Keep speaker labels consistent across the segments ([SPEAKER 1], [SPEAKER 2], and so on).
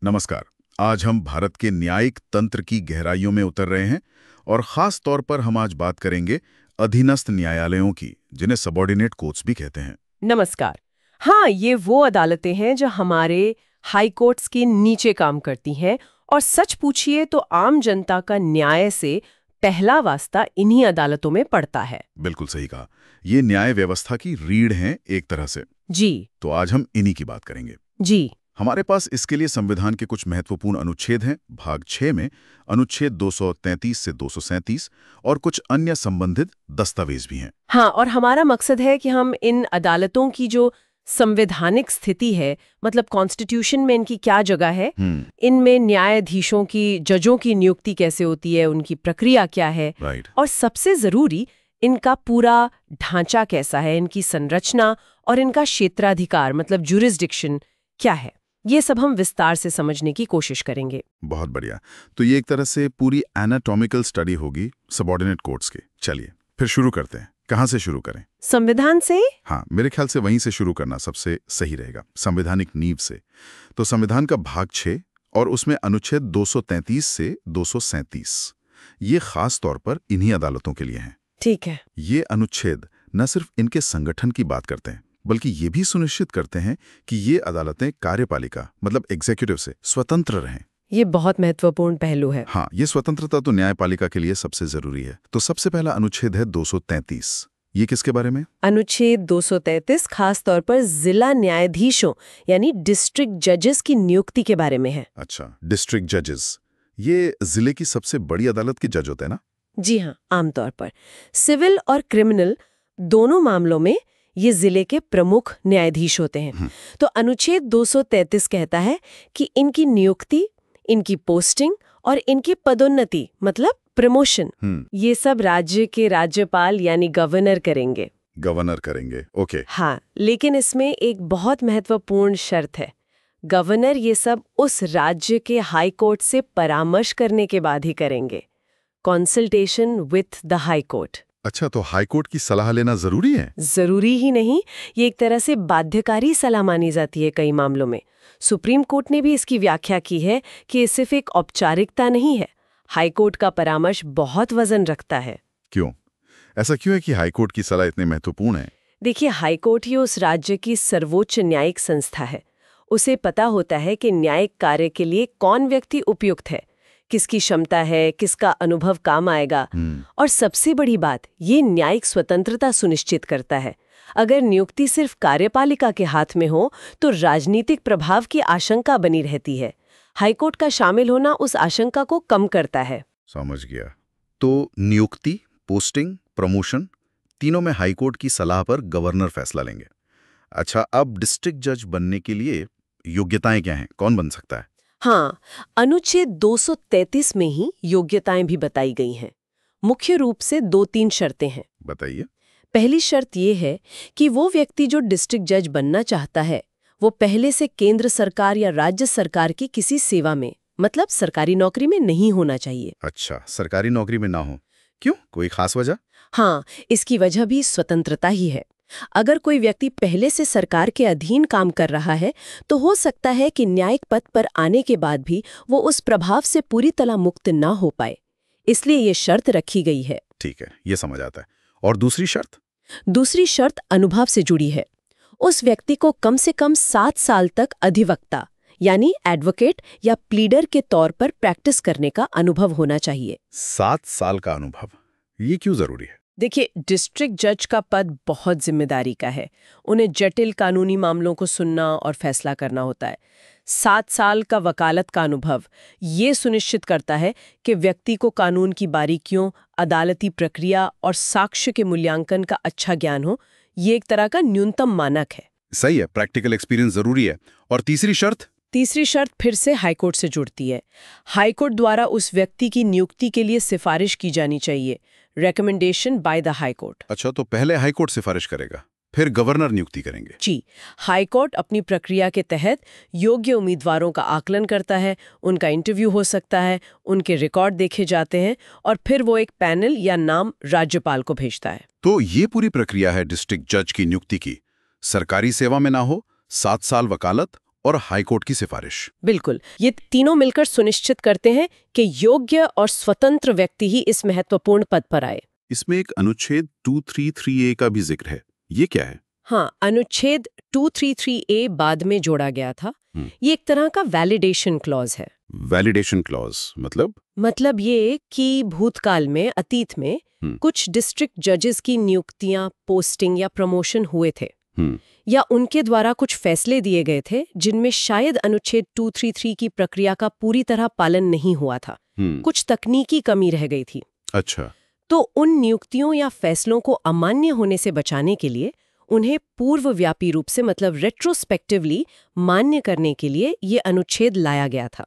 [SPEAKER 1] नमस्कार। आज हम भारत के न्यायिक तंत्र की गहराइयों में उतर रहे हैं और खास तौर पर हम आज बात करेंगे अधीनस्थ न्यायालयों की, जिन्हें सबॉर्डिनेट कोर्ट्स भी कहते हैं।
[SPEAKER 2] नमस्कार। हाँ, ये वो अदालतें हैं जो हमारे हाई कोर्ट्स के नीचे काम करती हैं और सच पूछिए तो आम जनता का न्याय से पहला वास्ता इन्हीं अदालतों में पड़ता है।
[SPEAKER 1] बिल्कुल सही कहा। ये न्याय व्यवस्था की रीढ़ हैं एक तरह से।
[SPEAKER 2] जी
[SPEAKER 1] तो आज हम इन्हीं की बात करेंगे।
[SPEAKER 2] जी।
[SPEAKER 1] हमारे पास इसके लिए संविधान के कुछ महत्वपूर्ण अनुच्छेद हैं। भाग 6 में अनुच्छेद 233 से 237 और कुछ अन्य संबंधित दस्तावेज भी हैं।
[SPEAKER 2] हाँ, और हमारा मकसद है कि हम इन अदालतों की जो संवैधानिक स्थिति है, मतलब कॉन्स्टिट्यूशन में इनकी क्या जगह है, इनमें न्यायाधीशों की, जजों की नियुक्ति कैसे होती है, उनकी प्रक्रिया क्या है, और सबसे जरूरी इनका पूरा ढांचा कैसा है, इनकी संरचना और इनका क्षेत्राधिकार मतलब जुरिस्डिक्शन क्या है, ये सब हम विस्तार से समझने की कोशिश करेंगे।
[SPEAKER 1] बहुत बढ़िया। तो ये एक तरह से पूरी एनाटॉमिकल स्टडी होगी सबॉर्डिनेट कोर्ट्स की। चलिए फिर शुरू करते हैं। कहाँ से शुरू करें?
[SPEAKER 2] संविधान से?
[SPEAKER 1] हाँ, मेरे ख्याल से वहीं से शुरू करना सबसे सही रहेगा, संवैधानिक नींव से। तो संविधान का भाग 6 और उसमें अनुच्छेद 233 से 237 ये खास तौर पर इन्हीं अदालतों के लिए हैं।
[SPEAKER 2] ठीक है।
[SPEAKER 1] ये अनुच्छेद न सिर्फ इनके संगठन की बात करते हैं, बल्कि ये भी सुनिश्चित करते हैं कि ये अदालतें कार्यपालिका मतलब एग्जीक्यूटिव से स्वतंत्र रहें।
[SPEAKER 2] ये बहुत महत्वपूर्ण पहलू है।
[SPEAKER 1] हाँ, ये स्वतंत्रता तो न्यायपालिका के लिए सबसे जरूरी है। तो सबसे पहला अनुच्छेद है 233। ये किसके बारे में?
[SPEAKER 2] अनुच्छेद 233 खास तौर पर जिला न्यायाधीशों यानी डिस्ट्रिक्ट जजेस की नियुक्ति के बारे में है।
[SPEAKER 1] अच्छा, डिस्ट्रिक्ट जजेस ये जिले की सबसे बड़ी अदालत के जज होते हैं ना?
[SPEAKER 2] जी हाँ, आमतौर पर सिविल और क्रिमिनल दोनों मामलों में ये जिले के प्रमुख न्यायाधीश होते हैं। तो अनुच्छेद 233 कहता है कि इनकी नियुक्ति, इनकी पोस्टिंग और इनकी पदोन्नति मतलब प्रमोशन ये सब राज्य के राज्यपाल यानी गवर्नर करेंगे।
[SPEAKER 1] गवर्नर करेंगे, ओके।
[SPEAKER 2] हाँ, लेकिन इसमें एक बहुत महत्वपूर्ण शर्त है। गवर्नर ये सब उस राज्य के हाई कोर्ट से परामर्श करने के बाद ही करेंगे। Consultation with the high court.
[SPEAKER 1] अच्छा, तो हाई कोर्ट की सलाह लेना जरूरी है?
[SPEAKER 2] जरूरी ही नहीं, ये एक तरह से बाध्यकारी सलाह मानी जाती है कई मामलों में। सुप्रीम कोर्ट ने भी इसकी व्याख्या की है कि ये सिर्फ एक औपचारिकता नहीं है। हाई कोर्ट का परामर्श बहुत वजन रखता है।
[SPEAKER 1] क्यों? ऐसा क्यों है कि हाई कोर्ट की सलाह इतनी महत्वपूर्ण है?
[SPEAKER 2] देखिए, हाई कोर्ट ही उस राज्य की सर्वोच्च न्यायिक संस्था है। उसे पता होता है कि न्यायिक कार्य के लिए कौन व्यक्ति उपयुक्त है, किसकी क्षमता है, किसका अनुभव काम आएगा। और सबसे बड़ी बात, ये न्यायिक स्वतंत्रता सुनिश्चित करता है। अगर नियुक्ति सिर्फ कार्यपालिका के हाथ में हो तो राजनीतिक प्रभाव की आशंका बनी रहती है। हाईकोर्ट का शामिल होना उस आशंका को कम करता है।
[SPEAKER 1] समझ गया। तो नियुक्ति, पोस्टिंग, प्रमोशन तीनों में हाईकोर्ट की सलाह पर गवर्नर फैसला लेंगे। अच्छा, अब डिस्ट्रिक्ट जज बनने के लिए योग्यताएं क्या हैं? कौन बन सकता है?
[SPEAKER 2] हाँ, अनुच्छेद 233 में ही योग्यताएं भी बताई गई हैं। मुख्य रूप से 2-3 शर्तें हैं।
[SPEAKER 1] बताइए।
[SPEAKER 2] पहली शर्त ये है कि वो व्यक्ति जो डिस्ट्रिक्ट जज बनना चाहता है वो पहले से केंद्र सरकार या राज्य सरकार की किसी सेवा में मतलब सरकारी नौकरी में नहीं होना चाहिए।
[SPEAKER 1] अच्छा, सरकारी नौकरी में ना हो। क्यों? कोई खास वजह?
[SPEAKER 2] हाँ, इसकी वजह भी स्वतंत्रता ही है। अगर कोई व्यक्ति पहले से सरकार के अधीन काम कर रहा है तो हो सकता है कि न्यायिक पद पर आने के बाद भी वो उस प्रभाव से पूरी तरह मुक्त ना हो पाए, इसलिए ये शर्त रखी गई है।
[SPEAKER 1] ठीक है, ये समझ आता है। और दूसरी शर्त?
[SPEAKER 2] दूसरी शर्त अनुभव से जुड़ी है। उस व्यक्ति को कम से कम 7 साल तक अधिवक्ता यानी एडवोकेट या प्लीडर के तौर पर प्रैक्टिस करने का अनुभव होना चाहिए।
[SPEAKER 1] 7 साल का अनुभव, ये क्यों जरूरी है?
[SPEAKER 2] देखिए, डिस्ट्रिक्ट जज का पद बहुत जिम्मेदारी का है। उन्हें जटिल कानूनी मामलों को सुनना और फैसला करना होता है। 7 साल का वकालत का अनुभव ये सुनिश्चित करता है कि व्यक्ति को कानून की बारीकियों, अदालती प्रक्रिया और साक्ष्य के मूल्यांकन का अच्छा ज्ञान हो। ये एक तरह का न्यूनतम मानक है।
[SPEAKER 1] सही है, प्रैक्टिकल एक्सपीरियंस जरूरी है। और तीसरी शर्त?
[SPEAKER 2] तीसरी शर्त फिर से हाईकोर्ट से जुड़ती है। हाईकोर्ट द्वारा उस व्यक्ति की नियुक्ति के लिए सिफारिश की जानी चाहिए, रिकमेंडेशन बाय द हाईकोर्ट।
[SPEAKER 1] अच्छा, तो पहले हाईकोर्ट सिफारिश करेगा, फिर गवर्नर नियुक्ति करेंगे?
[SPEAKER 2] जी, हाईकोर्ट अपनी प्रक्रिया के तहत योग्य उम्मीदवारों का आकलन करता है, उनका इंटरव्यू हो सकता है, उनके रिकॉर्ड देखे जाते हैं और फिर वो एक पैनल या नाम राज्यपाल को भेजता है।
[SPEAKER 1] तो ये पूरी प्रक्रिया है डिस्ट्रिक्ट जज की नियुक्ति की। सरकारी सेवा में ना हो, 7 साल वकालत और हाईकोर्ट की सिफारिश।
[SPEAKER 2] बिल्कुल, ये तीनों मिलकर सुनिश्चित करते हैं कि योग्य और स्वतंत्र व्यक्ति ही इस महत्वपूर्ण पद पर आए।
[SPEAKER 1] इसमें एक अनुच्छेद 233A का भी जिक्र है, ये क्या है?
[SPEAKER 2] हाँ, अनुच्छेद 233A बाद में जोड़ा गया था। ये एक तरह का वैलिडेशन क्लॉज है।
[SPEAKER 1] वैलिडेशन क्लॉज
[SPEAKER 2] मतलब ये कि भूतकाल में, अतीत में कुछ डिस्ट्रिक्ट जजेस की नियुक्तियां, पोस्टिंग या प्रमोशन हुए थे या उनके द्वारा कुछ फैसले दिए गए थे जिनमें शायद अनुच्छेद 233 की प्रक्रिया का पूरी तरह पालन नहीं हुआ था। कुछ तकनीकी कमी रह गई थी।
[SPEAKER 1] अच्छा।
[SPEAKER 2] तो उन नियुक्तियों या फैसलों को अमान्य होने से बचाने के लिए उन्हें पूर्वव्यापी रूप से, मतलब रेट्रोस्पेक्टिवली मान्य करने के लिए ये अनुच्छेद लाया गया था।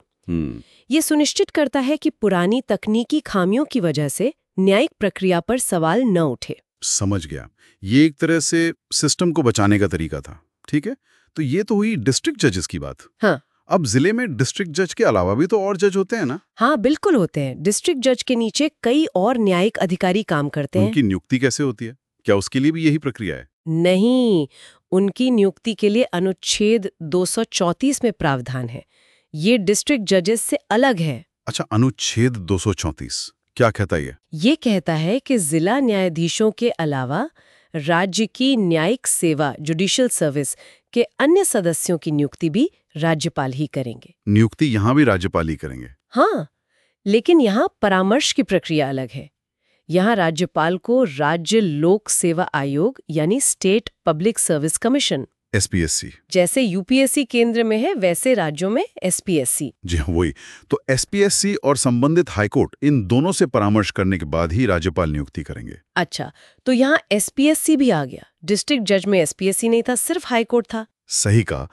[SPEAKER 2] ये सुनिश्चित करता है कि पुरानी तकनीकी खामियों की वजह से न्यायिक प्रक्रिया पर सवाल न उठे।
[SPEAKER 1] समझ गया। ये एक तरह से सिस्टम को बचाने का तरीका था। ठीक है, तो ये तो हुई डिस्ट्रिक्ट जजेस की बात।
[SPEAKER 2] हाँ।
[SPEAKER 1] अब जिले में डिस्ट्रिक्ट जज के अलावा भी तो और जज होते हैं ना?
[SPEAKER 2] हाँ, बिल्कुल होते हैं। डिस्ट्रिक्ट जज के नीचे कई और न्यायिक अधिकारी काम करते हैं।
[SPEAKER 1] उनकी नियुक्ति कैसे होती है? क्या उसके लिए भी यही प्रक्रिया है?
[SPEAKER 2] नहीं, उनकी नियुक्ति के लिए अनुच्छेद 234 में प्रावधान है। ये डिस्ट्रिक्ट जजेस से अलग है।
[SPEAKER 1] अच्छा, अनुच्छेद 234 क्या कहता है?
[SPEAKER 2] ये कहता है कि जिला न्यायाधीशों के अलावा राज्य की न्यायिक सेवा, जुडिशियल सर्विस के अन्य सदस्यों की नियुक्ति भी राज्यपाल ही करेंगे।
[SPEAKER 1] नियुक्ति यहाँ भी राज्यपाल ही करेंगे?
[SPEAKER 2] हाँ, लेकिन यहाँ परामर्श की प्रक्रिया अलग है। यहाँ राज्यपाल को राज्य लोक सेवा आयोग यानी state public service commission,
[SPEAKER 1] SPSC,
[SPEAKER 2] जैसे यूपीएससी केंद्र में है वैसे राज्यों में SPSC।
[SPEAKER 1] जी हाँ, वही तो SPSC और संबंधित हाईकोर्ट इन दोनों से परामर्श करने के बाद ही राज्यपाल नियुक्ति करेंगे।
[SPEAKER 2] अच्छा, तो यहाँ SPSC भी आ गया। डिस्ट्रिक्ट जज में SPSC नहीं था, सिर्फ हाईकोर्ट था।
[SPEAKER 1] सही कहा।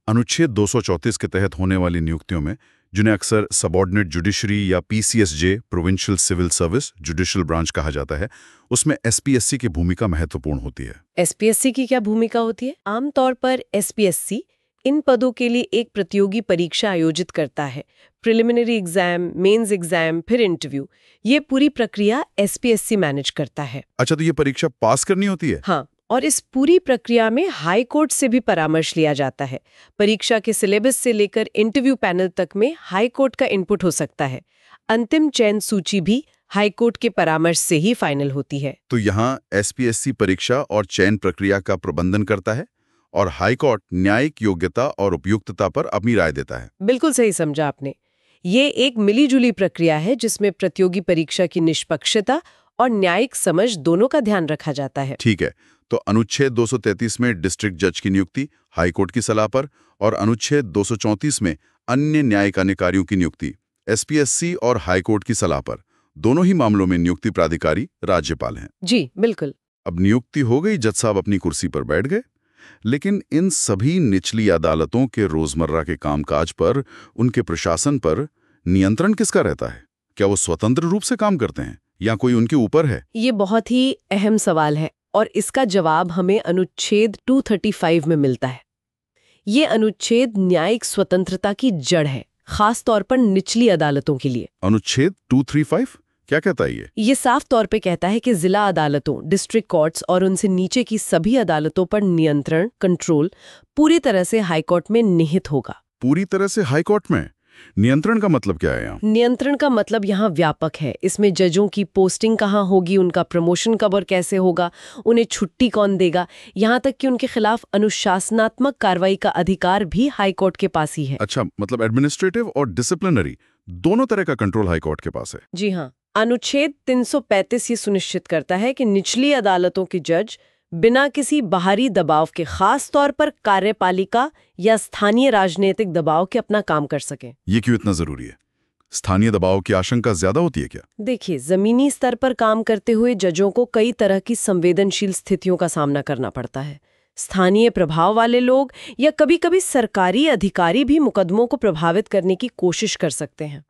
[SPEAKER 1] अनुच्छेद 234 के तहत होने वाली नियुक्तियों में, जिन्हें अक्सर सबऑर्डिनेट जुडिशरी या PCSJ, provincial civil service judicial branch कहा जाता है, उसमें SPSC की भूमिका महत्वपूर्ण होती है।
[SPEAKER 2] SPSC की क्या भूमिका होती है? आमतौर पर SPSC इन पदों के लिए एक प्रतियोगी परीक्षा आयोजित करता है। प्रिलिमिनरी एग्जाम, मेंस एग्जाम, फिर इंटरव्यू। ये पूरी प्रक्रिया SPSC मैनेज करता है।
[SPEAKER 1] अच्छा, तो ये परीक्षा पास करनी होती है?
[SPEAKER 2] हाँ, और इस पूरी प्रक्रिया में हाई कोर्ट से भी परामर्श लिया जाता है। परीक्षा के सिलेबस से लेकर इंटरव्यू पैनल तक में हाई कोर्ट का इनपुट हो सकता है। अंतिम चयन सूची भी हाई कोर्ट के परामर्श से ही फाइनल होती है।
[SPEAKER 1] तो यहाँ SPSC परीक्षा और चयन प्रक्रिया का प्रबंधन करता है और हाई कोर्ट न्यायिक योग्यता और उपयुक्तता पर अपनी राय देता है।
[SPEAKER 2] बिल्कुल सही समझा आपने। ये एक मिलीजुली प्रक्रिया है जिसमें प्रतियोगी परीक्षा की निष्पक्षता और न्यायिक समझ दोनों का ध्यान रखा जाता है।
[SPEAKER 1] ठीक है, तो अनुच्छेद 233 में डिस्ट्रिक्ट जज की नियुक्ति हाईकोर्ट की सलाह पर और अनुच्छेद 234 में अन्य न्यायिक अधिकारियों की नियुक्ति SPSC और हाईकोर्ट की सलाह पर। दोनों ही मामलों में नियुक्ति प्राधिकारी राज्यपाल हैं।
[SPEAKER 2] जी बिल्कुल।
[SPEAKER 1] अब नियुक्ति हो गई, जज साहब अपनी कुर्सी पर बैठ गए, लेकिन इन सभी निचली अदालतों के रोजमर्रा के कामकाज पर, उनके प्रशासन पर नियंत्रण किसका रहता है? क्या वो स्वतंत्र रूप से काम करते हैं या कोई उनके ऊपर है?
[SPEAKER 2] ये बहुत ही अहम सवाल है और इसका जवाब हमें अनुच्छेद 235 में मिलता है। ये अनुच्छेद न्यायिक स्वतंत्रता की जड़ है, खास तौर पर निचली अदालतों के लिए।
[SPEAKER 1] अनुच्छेद 235 क्या कहता है?
[SPEAKER 2] ये साफ तौर पे कहता है कि जिला अदालतों, डिस्ट्रिक्ट कोर्ट्स और उनसे नीचे की सभी अदालतों पर नियंत्रण, कंट्रोल पूरी तरह से हाईकोर्ट में निहित होगा।
[SPEAKER 1] पूरी तरह से हाईकोर्ट में? नियंत्रण का मतलब क्या है यहाँ?
[SPEAKER 2] नियंत्रण का मतलब यहाँ व्यापक है। इसमें जजों की पोस्टिंग कहाँ होगी, उनका प्रमोशन कब और कैसे होगा, उन्हें छुट्टी कौन देगा, यहाँ तक कि उनके खिलाफ अनुशासनात्मक कार्रवाई का अधिकार भी हाईकोर्ट के पास ही है।
[SPEAKER 1] अच्छा, मतलब एडमिनिस्ट्रेटिव और डिसिप्लिनरी दोनों तरह का कंट्रोल हाईकोर्ट के पास है।
[SPEAKER 2] जी हाँ। अनुच्छेद 335 ये सुनिश्चित करता है कि निचली अदालतों के जज बिना किसी बाहरी दबाव के, खास तौर पर कार्यपालिका या स्थानीय राजनीतिक दबाव के, अपना काम कर सकें।
[SPEAKER 1] ये क्यों इतना जरूरी है? स्थानीय दबाव की आशंका ज्यादा होती है क्या?
[SPEAKER 2] देखिए, जमीनी स्तर पर काम करते हुए जजों को कई तरह की संवेदनशील स्थितियों का सामना करना पड़ता है। स्थानीय प्रभाव वाले लोग या कभी-कभी सरकारी अधिकारी भी मुकदमों को प्रभावित करने की कोशिश कर सकते हैं।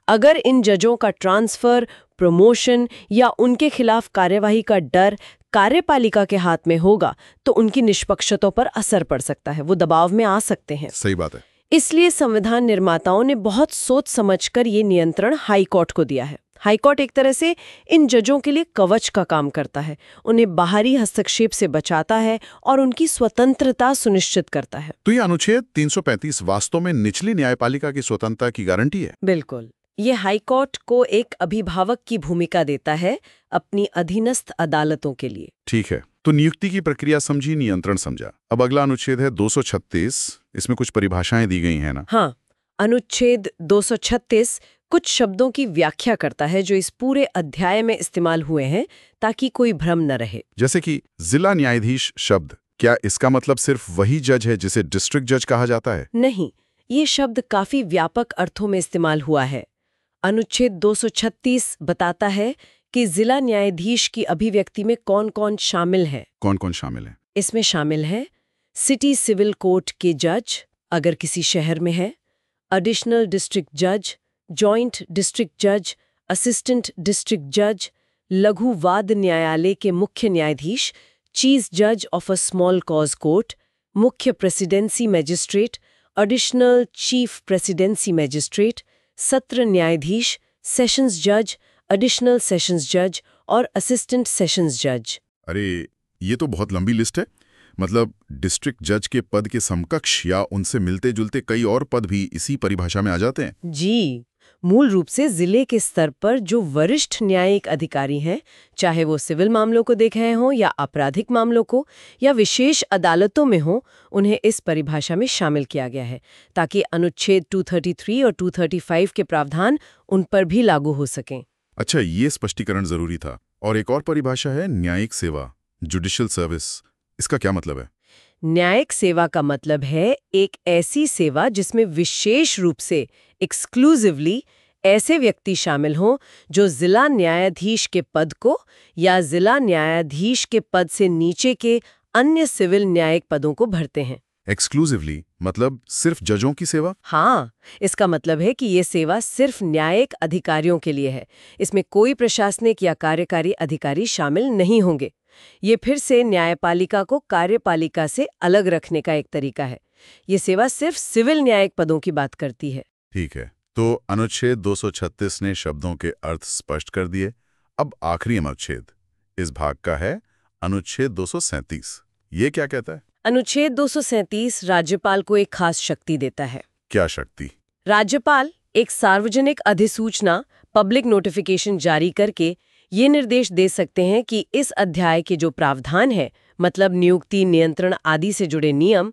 [SPEAKER 2] अगर इन जजों का ट्रांसफर, प्रमोशन या उनके खिलाफ कार्यवाही का डर कार्यपालिका के हाथ में होगा तो उनकी निष्पक्षता पर असर पड़ सकता है, वो दबाव में आ सकते हैं।
[SPEAKER 1] सही बात है।
[SPEAKER 2] इसलिए संविधान निर्माताओं ने बहुत सोच समझकर ये नियंत्रण हाई कोर्ट को दिया है। हाईकोर्ट एक तरह से इन जजों के लिए कवच का काम करता है, उन्हें बाहरी हस्तक्षेप से बचाता है और उनकी स्वतंत्रता सुनिश्चित करता है।
[SPEAKER 1] तो ये अनुच्छेद 335 वास्तव में निचली न्यायपालिका की स्वतंत्रता की गारंटी है।
[SPEAKER 2] बिल्कुल, ये हाईकोर्ट को एक अभिभावक की भूमिका देता है अपनी अधीनस्थ अदालतों के लिए।
[SPEAKER 1] ठीक है, तो नियुक्ति की प्रक्रिया समझी, नियंत्रण समझा। अब अगला अनुच्छेद है 236। इसमें कुछ परिभाषाएं दी गई हैं ना?
[SPEAKER 2] हाँ, अनुच्छेद 236 कुछ शब्दों की व्याख्या करता है जो इस पूरे अध्याय में इस्तेमाल हुए हैं, ताकि कोई भ्रम न रहे।
[SPEAKER 1] जैसे कि जिला न्यायाधीश शब्द, क्या इसका मतलब सिर्फ वही जज है जिसे डिस्ट्रिक्ट जज कहा जाता है?
[SPEAKER 2] नहीं, ये शब्द काफी व्यापक अर्थों में इस्तेमाल हुआ है। अनुच्छेद 236 बताता है कि जिला न्यायाधीश की अभिव्यक्ति में कौन-कौन शामिल है।
[SPEAKER 1] कौन-कौन शामिल है?
[SPEAKER 2] इसमें शामिल है सिटी सिविल कोर्ट के जज, अगर किसी शहर में है, एडिशनल डिस्ट्रिक्ट जज, जॉइंट डिस्ट्रिक्ट जज, असिस्टेंट डिस्ट्रिक्ट जज, लघु वाद न्यायालय के मुख्य न्यायाधीश, चीफ जज of a small cause court, मुख्य presidency magistrate, additional chief presidency magistrate, सत्र न्यायाधीश, सेशंस जज, एडिशनल सेशंस जज और असिस्टेंट सेशंस जज।
[SPEAKER 1] अरे, ये तो बहुत लंबी लिस्ट है। मतलब डिस्ट्रिक्ट जज के पद के समकक्ष या उनसे मिलते जुलते कई और पद भी इसी परिभाषा में आ जाते हैं।
[SPEAKER 2] जी, मूल रूप से जिले के स्तर पर जो वरिष्ठ न्यायिक अधिकारी हैं, चाहे वो सिविल मामलों को देख रहे हों या आपराधिक मामलों को या विशेष अदालतों में हों, उन्हें इस परिभाषा में शामिल किया गया है ताकि अनुच्छेद 233 और 235 के प्रावधान उन पर भी लागू हो सकें।
[SPEAKER 1] अच्छा, ये स्पष्टीकरण जरूरी था। और एक और परिभाषा है न्यायिक सेवा, जुडिशियल सर्विस। इसका क्या मतलब है?
[SPEAKER 2] न्यायिक सेवा का मतलब है एक ऐसी सेवा जिसमें विशेष रूप से एक्सक्लूसिवली ऐसे व्यक्ति शामिल हों जो जिला न्यायाधीश के पद को या जिला न्यायाधीश के पद से नीचे के अन्य सिविल न्यायिक पदों को भरते हैं।
[SPEAKER 1] एक्सक्लूसिवली मतलब सिर्फ जजों की सेवा?
[SPEAKER 2] हाँ, इसका मतलब है कि ये सेवा सिर्फ न्यायिक अधिकारियों के लिए है। इसमें कोई प्रशासनिक या कार्यकारी अधिकारी शामिल नहीं होंगे। ये फिर से न्यायपालिका को कार्यपालिका से अलग रखने का एक तरीका है। ये सेवा सिर्फ सिविल न्यायिक पदों की बात करती है।
[SPEAKER 1] ठीक है, तो अनुच्छेद 236 ने शब्दों के अर्थ स्पष्ट कर दिए। अब आखिरी अनुच्छेद इस भाग का है अनुच्छेद 237। ये क्या कहता है?
[SPEAKER 2] अनुच्छेद 237 राज्यपाल को एक खास शक्ति देता है।
[SPEAKER 1] क्या शक्ति?
[SPEAKER 2] राज्यपाल एक सार्वजनिक अधिसूचना, पब्लिक नोटिफिकेशन जारी करके ये निर्देश दे सकते हैं कि इस अध्याय के जो प्रावधान है, मतलब नियुक्ति, नियंत्रण आदि से जुड़े नियम,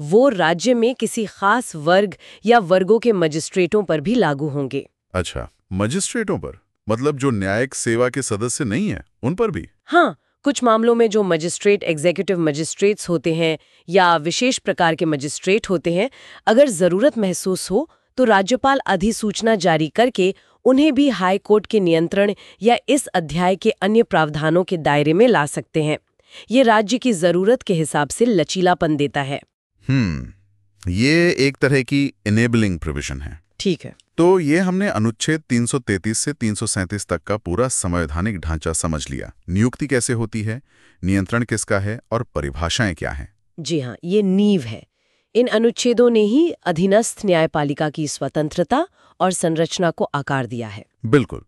[SPEAKER 2] वो राज्य में किसी खास वर्ग या वर्गों के मजिस्ट्रेटों पर भी लागू होंगे।
[SPEAKER 1] अच्छा, मजिस्ट्रेटों पर? मतलब जो न्यायिक सेवा के सदस्य नहीं है, उन पर भी?
[SPEAKER 2] हाँ, कुछ मामलों में जो मजिस्ट्रेट एग्जीक्यूटिव मजिस्ट्रेट्स होते हैं या विशेष प्रकार के मजिस्ट्रेट होते हैं, अगर जरूरत महसूस हो तो राज्यपाल अधिसूचना जारी करके उन्हें भी हाई कोर्ट के नियंत्रण या इस अध्याय के अन्य प्रावधानों के दायरे में ला सकते हैं। ये राज्य की जरूरत के हिसाब से लचीलापन देता है।
[SPEAKER 1] ये एक तरह की इनेबलिंग प्रोविजन है।
[SPEAKER 2] ठीक है,
[SPEAKER 1] तो ये हमने अनुच्छेद 333 से 337 तक का पूरा संवैधानिक ढांचा समझ लिया। नियुक्ति कैसे होती है, नियंत्रण किसका है और परिभाषाएं क्या हैं।
[SPEAKER 2] जी हाँ, ये नींव है। इन अनुच्छेदों ने ही अधीनस्थ न्यायपालिका की स्वतंत्रता और संरचना को आकार दिया है।
[SPEAKER 1] बिल्कुल।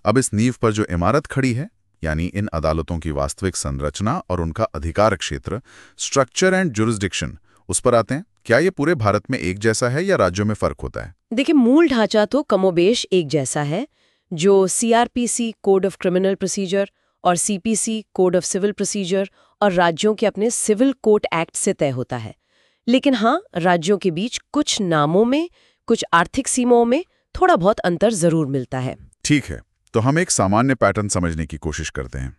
[SPEAKER 1] अब इस नींव पर जो इमारत खड़ी है, यानी इन अदालतों की वास्तविक संरचना और उनका अधिकार क्षेत्र, स्ट्रक्चर एंड जुरिस्डिक्शन, उस पर आते हैं। क्या ये पूरे भारत में एक जैसा है या राज्यों में फर्क होता है?
[SPEAKER 2] देखिए, मूल ढांचा तो कमोबेश एक जैसा है, जो CrPC code of criminal procedure और CPC code of civil procedure और राज्यों के अपने सिविल कोर्ट एक्ट से तय होता है। लेकिन हाँ, राज्यों के बीच कुछ नामों में, कुछ आर्थिक सीमाओं में थोड़ा बहुत अंतर जरूर मिलता है।
[SPEAKER 1] ठीक है, तो हम एक सामान्य पैटर्न समझने की कोशिश करते हैं।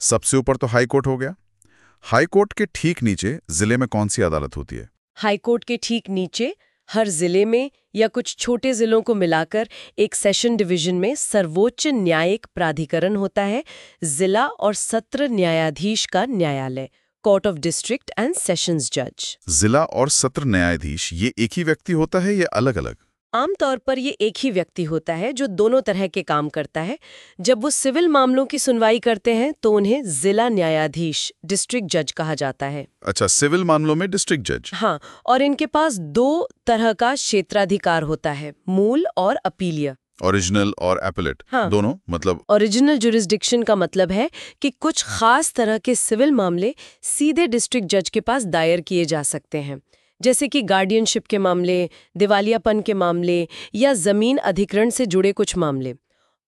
[SPEAKER 1] सबसे ऊपर तो हाई कोर्ट हो गया। हाई कोर्ट के ठीक नीचे जिले में कौन सी अदालत होती है?
[SPEAKER 2] हाई कोर्ट के ठीक नीचे हर जिले में या कुछ छोटे जिलों को मिलाकर एक सेशन डिवीजन में सर्वोच्च न्यायिक प्राधिकरण होता है, जिला और सत्र न्यायाधीश का न्यायालय, court of district and sessions जज।
[SPEAKER 1] जिला और सत्र न्यायाधीश ये एक ही व्यक्ति होता है या अलग अलग?
[SPEAKER 2] आमतौर पर ये एक ही व्यक्ति होता है जो दोनों तरह के काम करता है। जब वो सिविल मामलों की सुनवाई करते हैं तो उन्हें जिला न्यायाधीश, डिस्ट्रिक्ट जज कहा जाता है।
[SPEAKER 1] अच्छा, सिविल मामलों में डिस्ट्रिक्ट जज।
[SPEAKER 2] हाँ, और इनके पास दो तरह का क्षेत्राधिकार होता है, मूल और अपीलीय।
[SPEAKER 1] ओरिजिनल और एपेलेट
[SPEAKER 2] हाँ।
[SPEAKER 1] दोनों मतलब?
[SPEAKER 2] ओरिजिनल जुरिस्डिक्शन का मतलब है कि कुछ खास तरह के सिविल मामले सीधे डिस्ट्रिक्ट जज के पास दायर किए जा सकते हैं, जैसे कि गार्डियनशिप के मामले, दिवालियापन के मामले या जमीन अधिग्रहण से जुड़े कुछ मामले।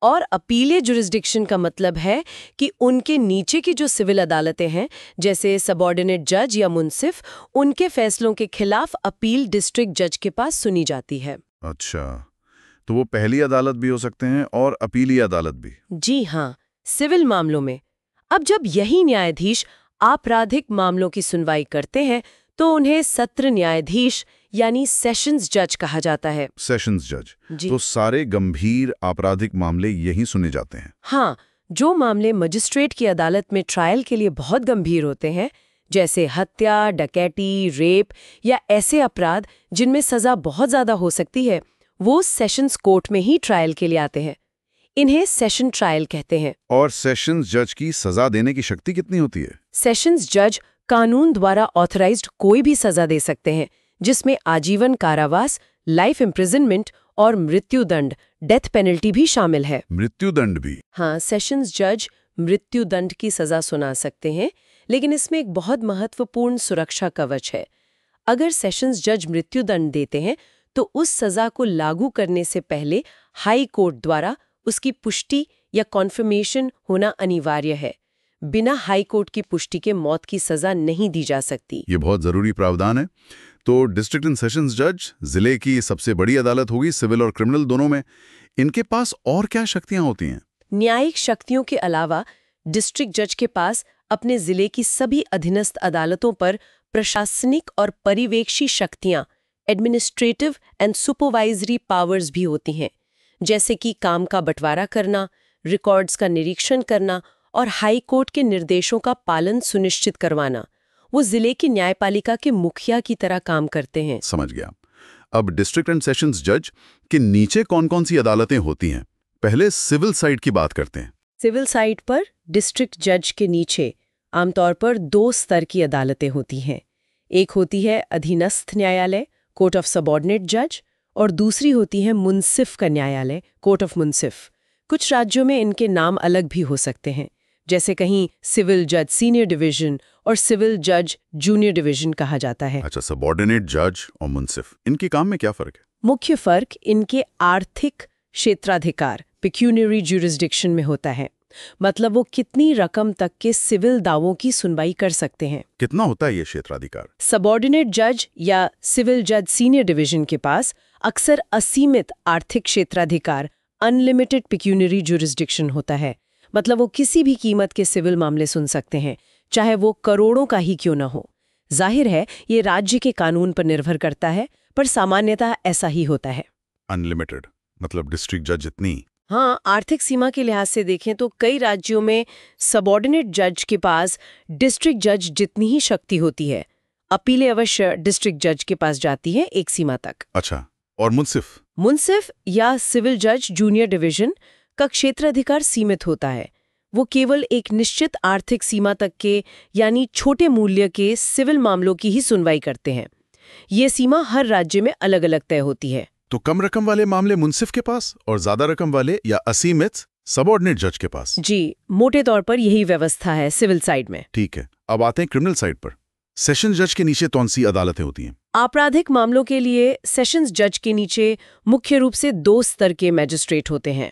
[SPEAKER 2] और अपीले जुरिस्डिक्शन का मतलब है कि उनके नीचे की जो सिविल अदालतें हैं, जैसे सबऑर्डिनेट जज या मुंसिफ, उनके फैसलों के खिलाफ अपील डिस्ट्रिक्ट जज के पास सुनी जाती है।
[SPEAKER 1] अच्छा, तो वो पहली अदालत भी हो सकते हैं और अपीली अदालत भी?
[SPEAKER 2] जी हाँ, सिविल मामलों में। अब जब यही न्यायाधीश आपराधिक मामलों की सुनवाई करते हैं तो उन्हें सत्र न्यायाधीश यानी सेशंस जज कहा जाता है।
[SPEAKER 1] सेशंस जज।
[SPEAKER 2] जी।
[SPEAKER 1] तो सारे गंभीर आपराधिक मामले यहीं सुने जाते हैं?
[SPEAKER 2] हाँ, जो मामले मजिस्ट्रेट की अदालत में ट्रायल के लिए बहुत गंभीर होते हैं, जैसे हत्या, डकैती, रेप या ऐसे अपराध जिनमें सजा बहुत ज्यादा हो सकती है, वो सेशंस कोर्ट में ही ट्रायल के लिए आते हैं। इन्हें सेशन ट्रायल कहते हैं।
[SPEAKER 1] और सेशंस जज की सजा देने की शक्ति कितनी होती है?
[SPEAKER 2] सेशंस जज कानून द्वारा ऑथराइज्ड कोई भी सजा दे सकते हैं, जिसमें आजीवन कारावास, लाइफ इम्प्रिजनमेंट और मृत्युदंड, डेथ पेनल्टी भी शामिल है।
[SPEAKER 1] मृत्युदंड भी?
[SPEAKER 2] हाँ, सेशंस जज मृत्युदंड की सजा सुना सकते हैं, लेकिन इसमें एक बहुत महत्वपूर्ण सुरक्षा कवच है। अगर सेशंस जज मृत्युदंड देते हैं तो उस सजा को लागू करने से पहले हाई कोर्ट द्वारा उसकी पुष्टि या कॉन्फर्मेशन होना अनिवार्य है। बिना हाई कोर्ट की पुष्टि के मौत की सजा नहीं दी जा सकती।
[SPEAKER 1] ये बहुत जरूरी प्रावधान है। तो डिस्ट्रिक्ट एंड सेशंस जज जिले की सबसे बड़ी अदालत होगी, सिविल और क्रिमिनल दोनों में। इनके पास और क्या शक्तियां होती हैं?
[SPEAKER 2] न्यायिक शक्तियों के अलावा डिस्ट्रिक्ट जज के पास अपने जिले की सभी अधीनस्थ अदालतों पर प्रशासनिक और पर्यवेक्षी शक्तियां, एडमिनिस्ट्रेटिव एंड सुपरवाइजरी पावर्स भी होती हैं, जैसे कि काम का बंटवारा करना, रिकॉर्ड्स का निरीक्षण करना और हाई कोर्ट के निर्देशों का पालन सुनिश्चित करवाना। वो जिले की न्यायपालिका के मुखिया की तरह काम करते हैं।
[SPEAKER 1] समझ गया। अब डिस्ट्रिक्ट एंड सेशंस जज के नीचे कौन-कौन सी अदालतें होती हैं? पहले सिविल साइड की बात करते हैं।
[SPEAKER 2] सिविल साइड पर डिस्ट्रिक्ट जज के नीचे आमतौर पर 2 स्तर की अदालतें होती हैं। एक होती है अधीनस्थ न्यायालय, कोर्ट ऑफ सबऑर्डिनेट जज, और दूसरी होती है मुंसिफ का न्यायालय, कोर्ट ऑफ मुंसिफ। कुछ राज्यों में इनके नाम अलग भी हो सकते हैं, जैसे कहीं सिविल जज सीनियर डिवीजन और सिविल जज जूनियर डिवीजन कहा जाता है।
[SPEAKER 1] अच्छा, सबऑर्डिनेट जज और मुंसिफ, इनके काम में क्या फर्क है?
[SPEAKER 2] मुख्य फर्क इनके आर्थिक क्षेत्राधिकार, पेक्यूनियरी ज्यूरिसडिक्शन में होता है। मतलब वो कितनी रकम तक के सिविल दावों की सुनवाई कर सकते हैं।
[SPEAKER 1] कितना होता है ये क्षेत्राधिकार?
[SPEAKER 2] सबऑर्डिनेट जज या सिविल जज सीनियर डिवीजन के पास अक्सर असीमित आर्थिक क्षेत्राधिकार, अनलिमिटेड पेक्यूनियरी ज्यूरिसडिक्शन होता है। मतलब वो किसी भी कीमत के सिविल मामले सुन सकते हैं, चाहे वो करोड़ों का ही क्यों न हो। जाहिर है ये राज्य के कानून पर निर्भर करता है, पर सामान्यतः ऐसा ही होता है।
[SPEAKER 1] अनलिमिटेड मतलब डिस्ट्रिक्ट जज जितनी?
[SPEAKER 2] हाँ, आर्थिक सीमा के लिहाज से देखें तो कई राज्यों में सबऑर्डिनेट जज के पास डिस्ट्रिक्ट जज जितनी ही शक्ति होती है। अपीलें अवश्य डिस्ट्रिक्ट जज के पास जाती है एक सीमा तक।
[SPEAKER 1] अच्छा, और मुंसिफ?
[SPEAKER 2] मुंसिफ या सिविल जज जूनियर डिवीजन का क्षेत्राधिकार सीमित होता है। वो केवल एक निश्चित आर्थिक सीमा तक के यानी छोटे मूल्य के सिविल मामलों की ही सुनवाई करते हैं। ये सीमा हर राज्य में अलग अलग तय होती है।
[SPEAKER 1] तो कम रकम वाले मामले मुंसिफ के पास और ज्यादा रकम वाले या असीमित सबऑर्डिनेट जज के पास?
[SPEAKER 2] जी, मोटे तौर पर यही व्यवस्था है सिविल साइड में।
[SPEAKER 1] ठीक है, अब आते हैं क्रिमिनल साइड पर। सेशन जज के नीचे कौन सी अदालतें होती हैं?
[SPEAKER 2] आपराधिक मामलों के लिए सेशंस जज के नीचे मुख्य रूप से 2 स्तर के मैजिस्ट्रेट होते हैं।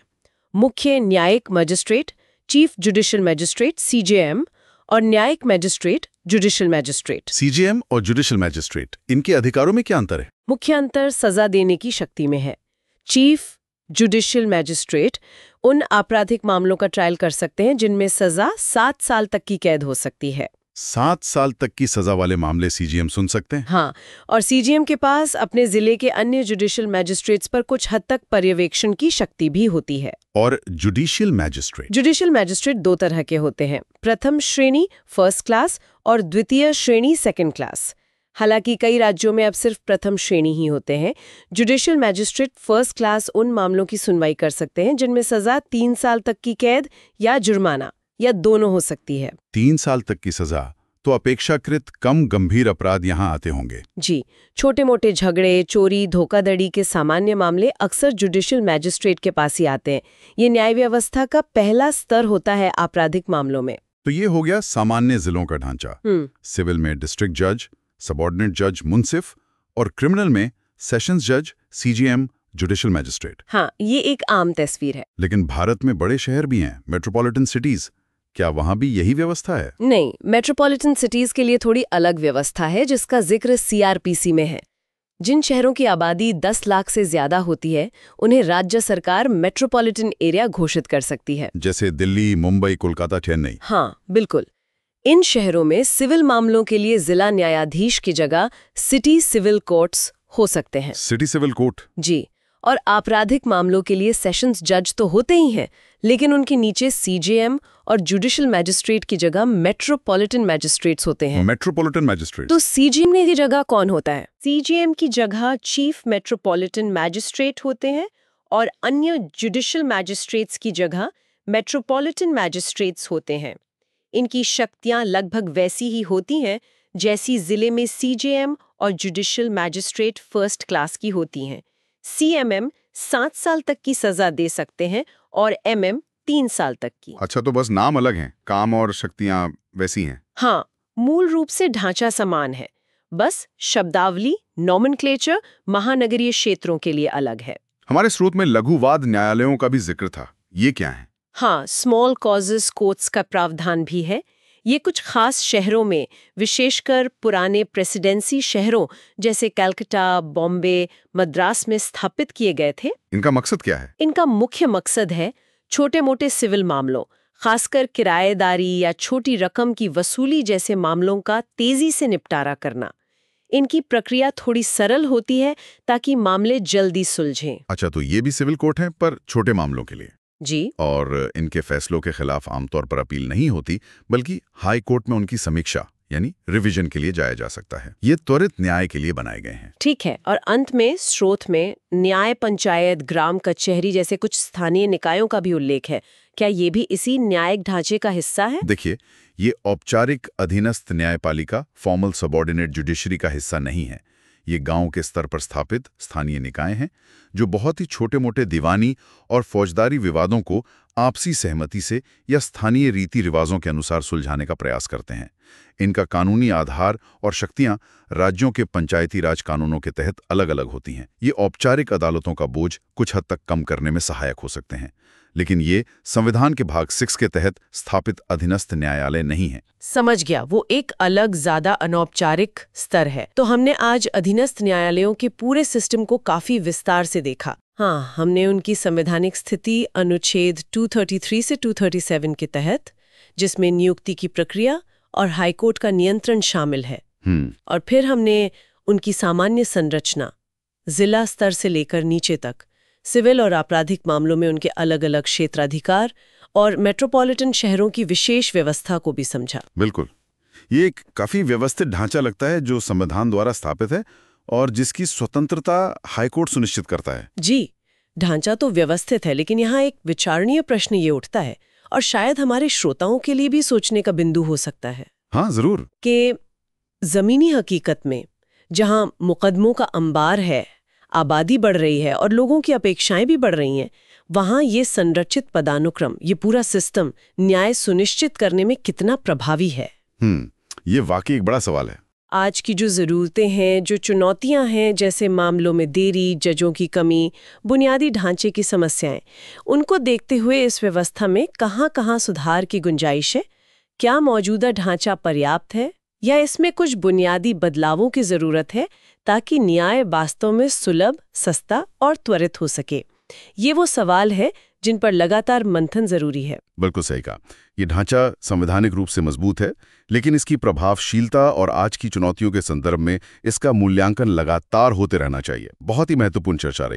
[SPEAKER 2] मुख्य न्यायिक magistrate, chief judicial magistrate CJM, और न्यायिक मैजिस्ट्रेट, जुडिशियल मैजिस्ट्रेट।
[SPEAKER 1] सीजेएम और जुडिशियल मैजिस्ट्रेट, इनके अधिकारों में क्या अंतर है?
[SPEAKER 2] मुख्य अंतर सजा देने की शक्ति में है। चीफ जुडिशियल मैजिस्ट्रेट उन आपराधिक मामलों का ट्रायल कर सकते हैं जिनमें सजा 7 साल तक की कैद हो सकती है।
[SPEAKER 1] 7 साल तक की सजा वाले मामले सीजीएम सुन सकते हैं?
[SPEAKER 2] हाँ, और सीजीएम के पास अपने जिले के अन्य जुडिशियल मैजिस्ट्रेट्स पर कुछ हद तक पर्यवेक्षण की शक्ति भी होती है।
[SPEAKER 1] और जुडिशियल मैजिस्ट्रेट?
[SPEAKER 2] जुडिशियल मैजिस्ट्रेट 2 तरह के होते हैं, प्रथम श्रेणी फर्स्ट क्लास और द्वितीय श्रेणी सेकंड क्लास। हालांकि कई राज्यों में अब सिर्फ प्रथम श्रेणी ही होते हैं। जुडिशियल मैजिस्ट्रेट फर्स्ट क्लास उन मामलों की सुनवाई कर सकते हैं जिनमें सजा 3 साल तक की कैद या जुर्माना या दोनों हो सकती है।
[SPEAKER 1] 3 साल तक की सजा तो अपेक्षाकृत कम गंभीर अपराध यहाँ आते होंगे।
[SPEAKER 2] जी, छोटे मोटे झगड़े, चोरी, धोखाधड़ी के सामान्य मामले अक्सर जुडिशियल मैजिस्ट्रेट के पास ही आते हैं। ये न्याय व्यवस्था का पहला स्तर होता है आपराधिक मामलों में।
[SPEAKER 1] तो ये हो गया सामान्य जिलों का ढांचा। सिविल में डिस्ट्रिक्ट जज, सबऑर्डिनेट जज, मुंसिफ, और क्रिमिनल में सेशंस जज, सीजीएम, जुडिशियल मैजिस्ट्रेट।
[SPEAKER 2] हाँ, ये एक आम तस्वीर है।
[SPEAKER 1] लेकिन भारत में बड़े शहर भी हैं, मेट्रोपॉलिटन सिटीज। क्या वहां भी यही व्यवस्था है?
[SPEAKER 2] नहीं, मेट्रोपॉलिटन सिटीज के लिए थोड़ी अलग व्यवस्था है, जिसका जिक्र सीआरपीसी में है। जिन शहरों की आबादी 10 लाख से ज्यादा होती है, उन्हें राज्य सरकार मेट्रोपॉलिटन एरिया घोषित कर सकती है।
[SPEAKER 1] जैसे दिल्ली, मुंबई, कोलकाता, चेन्नई।
[SPEAKER 2] हाँ, बिल्कुल। इन शहरों में सिविल मामलों के लिए जिला न्यायाधीश की जगह सिटी सिविल कोर्ट्स हो सकते हैं।
[SPEAKER 1] City civil court?
[SPEAKER 2] जी। और आपराधिक मामलों के लिए सेशंस जज तो होते ही हैं, लेकिन उनके नीचे सीजेएम और जुडिशियल मैजिस्ट्रेट की जगह मेट्रोपॉलिटन मैजिस्ट्रेट्स होते हैं।
[SPEAKER 1] Metropolitan magistrate?
[SPEAKER 2] तो सीजीएम की जगह कौन होता है? सीजीएम की जगह चीफ मेट्रोपॉलिटन मैजिस्ट्रेट होते हैं, और अन्य जुडिशियल मैजिस्ट्रेट्स की जगह मेट्रोपॉलिटन मैजिस्ट्रेट्स होते हैं। इनकी शक्तियां लगभग वैसी ही होती हैं जैसी जिले में सीजेएम और जुडिशियल मैजिस्ट्रेट फर्स्ट क्लास की होती हैं। सीएमएम 7 साल तक की सजा दे सकते हैं और एमएम 3 साल तक की।
[SPEAKER 1] अच्छा, तो बस नाम अलग हैं, काम और शक्तियां वैसी हैं।
[SPEAKER 2] हाँ, मूल रूप से ढांचा समान है, बस शब्दावली, नॉमेनक्लेचर महानगरीय क्षेत्रों के लिए अलग है।
[SPEAKER 1] हमारे स्रोत में लघुवाद न्यायालयों का भी जिक्र था, ये क्या है?
[SPEAKER 2] हाँ, स्मॉल कॉजेस कोर्ट्स का प्रावधान भी है। ये कुछ खास शहरों में, विशेषकर पुराने प्रेसिडेंसी शहरों जैसे कलकत्ता, बॉम्बे, मद्रास में स्थापित किए गए थे।
[SPEAKER 1] इनका मकसद क्या है?
[SPEAKER 2] इनका मुख्य मकसद है छोटे मोटे सिविल मामलों, खासकर किराएदारी या छोटी रकम की वसूली जैसे मामलों का तेजी से निपटारा करना। इनकी प्रक्रिया थोड़ी सरल होती है ताकि मामले जल्दी सुलझें।
[SPEAKER 1] अच्छा, तो ये भी सिविल कोर्ट हैं, पर छोटे मामलों के लिए?
[SPEAKER 2] जी।
[SPEAKER 1] और इनके फैसलों के खिलाफ आमतौर पर अपील नहीं होती, बल्कि हाई कोर्ट में उनकी समीक्षा यानी रिवीजन के लिए जाया जा सकता है। ये त्वरित न्याय के लिए बनाए गए हैं।
[SPEAKER 2] ठीक है। और अंत में स्रोत में न्याय पंचायत, ग्राम कचहरी जैसे कुछ स्थानीय निकायों का भी उल्लेख है। क्या ये भी इसी न्यायिक ढांचे का हिस्सा है?
[SPEAKER 1] देखिए, ये औपचारिक अधीनस्थ न्यायपालिका, फॉर्मल सबऑर्डिनेट जुडिशरी का हिस्सा नहीं है। ये गांव के स्तर पर स्थापित स्थानीय निकाय हैं जो बहुत ही छोटे मोटे दीवानी और फौजदारी विवादों को आपसी सहमति से या स्थानीय रीति रिवाजों के अनुसार सुलझाने का प्रयास करते हैं। इनका कानूनी आधार और शक्तियां राज्यों के पंचायती राज कानूनों के तहत अलग अलग होती हैं। ये औपचारिक अदालतों का बोझ कुछ हद तक कम करने में सहायक हो सकते हैं, लेकिन ये संविधान के भाग 6 के तहत स्थापित अधीनस्थ न्यायालय नहीं है।
[SPEAKER 2] समझ गया, वो एक अलग ज्यादा अनौपचारिक स्तर है। तो हमने आज अधीनस्थ न्यायालयों के पूरे सिस्टम को काफी विस्तार से देखा। हाँ, हमने उनकी संवैधानिक स्थिति अनुच्छेद 233 से 237 के तहत, जिसमें नियुक्ति की प्रक्रिया और हाईकोर्ट का नियंत्रण शामिल है, और फिर हमने उनकी सामान्य संरचना, जिला स्तर से लेकर नीचे तक, सिविल और आपराधिक मामलों में उनके अलग अलग क्षेत्राधिकार और मेट्रोपॉलिटन शहरों की विशेष व्यवस्था को भी समझा।
[SPEAKER 1] बिल्कुल, ये एक काफी व्यवस्थित ढांचा लगता है जो संविधान द्वारा स्थापित है और जिसकी स्वतंत्रता हाईकोर्ट सुनिश्चित करता है।
[SPEAKER 2] जी, ढांचा तो व्यवस्थित है, लेकिन यहाँ एक विचारणीय प्रश्न ये उठता है, और शायद हमारे श्रोताओं के लिए भी सोचने का बिंदु हो सकता है।
[SPEAKER 1] हाँ, जरूर।
[SPEAKER 2] कि जमीनी हकीकत में जहां मुकदमों का अंबार है, आबादी बढ़ रही है और लोगों की अपेक्षाएं भी बढ़ रही हैं, वहां ये संरचित पदानुक्रम, ये पूरा सिस्टम न्याय सुनिश्चित करने में कितना प्रभावी है?
[SPEAKER 1] ये वाकई एक बड़ा सवाल है।
[SPEAKER 2] आज की जो ज़रूरतें हैं, जो चुनौतियां हैं, जैसे मामलों में देरी, जजों की कमी, बुनियादी ढांचे की समस्याएं, उनको देखते हुए इस व्यवस्था में कहां-कहां सुधार की गुंजाइश है? क्या मौजूदा ढांचा पर्याप्त है या इसमें कुछ बुनियादी बदलावों की ज़रूरत है ताकि न्याय वास्तव में सुलभ, सस्ता और त्वरित हो सके? ये वो सवाल है जिन पर लगातार मंथन जरूरी है।
[SPEAKER 1] बिल्कुल सही कहा। ये ढांचा संवैधानिक रूप से मजबूत है, लेकिन इसकी प्रभावशीलता और आज की चुनौतियों के संदर्भ में इसका मूल्यांकन लगातार होते रहना चाहिए। बहुत ही महत्वपूर्ण चर्चा रही।